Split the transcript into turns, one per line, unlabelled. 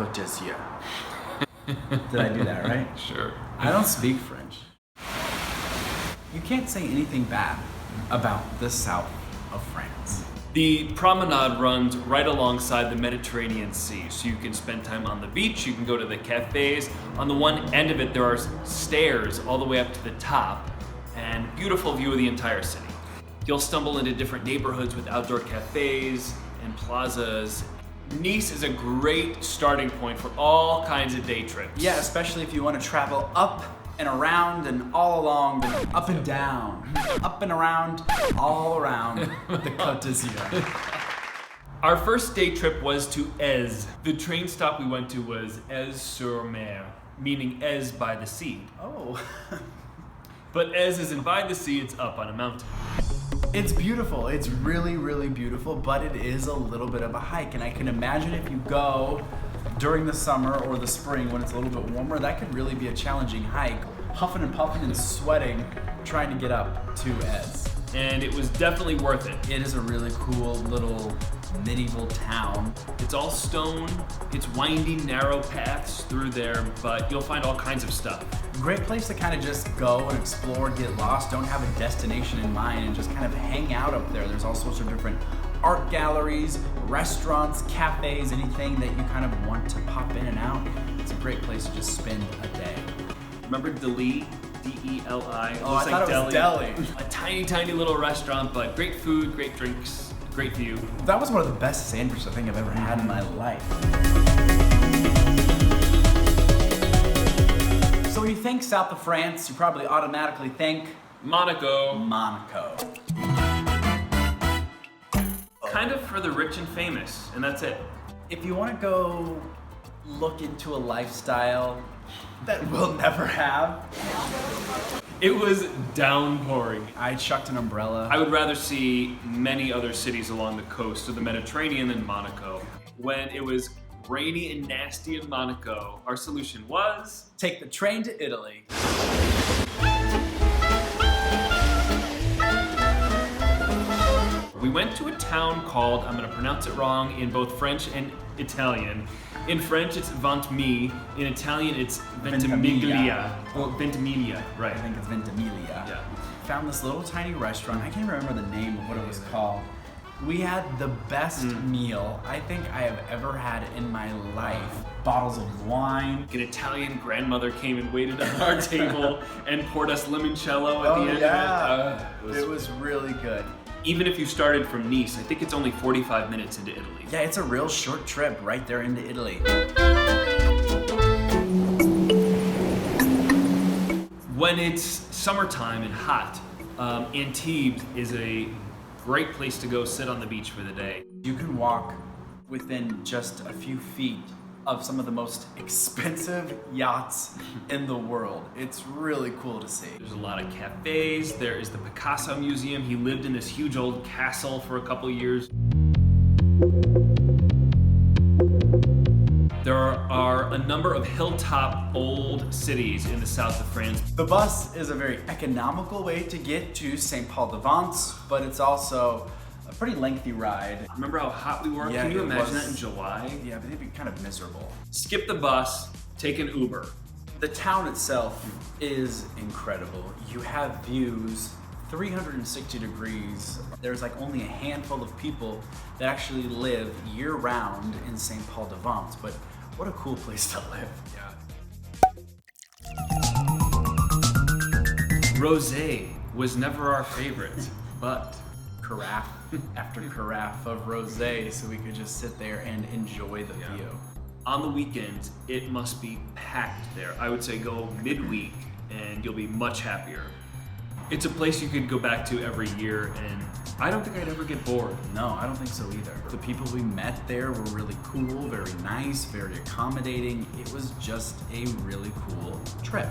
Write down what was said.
Côte d'Azur. Did I do that right?
Sure.
I don't speak French. You can't say anything bad about the south of France.
The promenade runs right alongside the Mediterranean Sea, so you can spend time on the beach, you can go to the cafes. On the one end of it, there are stairs all the way up to the top, and beautiful view of the entire city. You'll stumble into different neighborhoods with outdoor cafes and plazas. Nice is a great starting point for all kinds of day trips.
Yeah, especially if you want to travel up and around and all along, up and down, up and around, all around the Côte d'Azur.
Our first day trip was to Aise. The train stop we went to was Aise-sur-Mer, meaning Aise by the sea.
Oh.
But Aise isn't by the sea, it's up on a mountain.
It's beautiful. It's really, really beautiful, but it is a little bit of a hike. And I can imagine if you go during the summer or the spring when it's a little bit warmer, that could really be a challenging hike. Huffing and puffing and sweating, trying to get up to Aise.
And it was definitely worth it.
It is a really cool little medieval town.
It's all stone, it's winding, narrow paths through there, but you'll find all kinds of stuff.
Great place to kind of just go and explore, get lost, don't have a destination in mind, and just kind of hang out up there. There's all sorts of different art galleries, restaurants, cafes, anything that you kind of want to pop in and out. It's a great place to just spend a day.
Remember Deli? D-E-L-I.
Oh, I thought it was deli.
A tiny, tiny little restaurant, but great food, great drinks, great view.
That was one of the best sandwiches I think I've ever had in my life. So when you think south of France, you probably automatically think
Monaco.
Monaco.
Kind of for the rich and famous, and that's it.
If you want to go look into a lifestyle that we'll never have,
it was downpouring.
I chucked an umbrella.
I would rather see many other cities along the coast of the Mediterranean than Monaco. When it was rainy and nasty in Monaco, our solution was
take the train to Italy.
We went to a town called, I'm going to pronounce it wrong, in both French and Italian. In French, it's Ventimille. In Italian, it's Ventimiglia. Well, Ventimiglia, right.
I think it's Ventimiglia.
Yeah.
Found this little tiny restaurant. I can't remember the name of what it was called. We had the best meal I think I have ever had in my life. Bottles of wine.
An Italian grandmother came and waited on our table and poured us limoncello at the end of it.
It was really good.
Even if you started from Nice, I think it's only 45 minutes into Italy.
Yeah, it's a real short trip right there into Italy.
When it's summertime and hot, Antibes is a great place to go sit on the beach for the day.
You can walk within just a few feet of some of the most expensive yachts in the world. It's really cool to see.
There's a lot of cafes. There is the Picasso Museum. He lived in this huge old castle for a couple years. There are a number of hilltop old cities in the south of France.
The bus is a very economical way to get to St. Paul de Vence, but it's also a pretty lengthy ride.
Remember how hot we were?
Yeah,
Can you imagine
was,
that in July?
Yeah, but it'd be kind of miserable.
Skip the bus, take an Uber.
The town itself is incredible. You have views 360 degrees. There's like only a handful of people that actually live year-round in St. Paul de Vence, but what a cool place to live.
Yeah. Rosé was never our favorite, but
carafe after carafe of rosé, so we could just sit there and enjoy the view.
On the weekends, it must be packed there. I would say go midweek and you'll be much happier. It's a place you could go back to every year, and I don't think I'd ever get bored.
No, I don't think so either. The people we met there were really cool, very nice, very accommodating. It was just a really cool trip.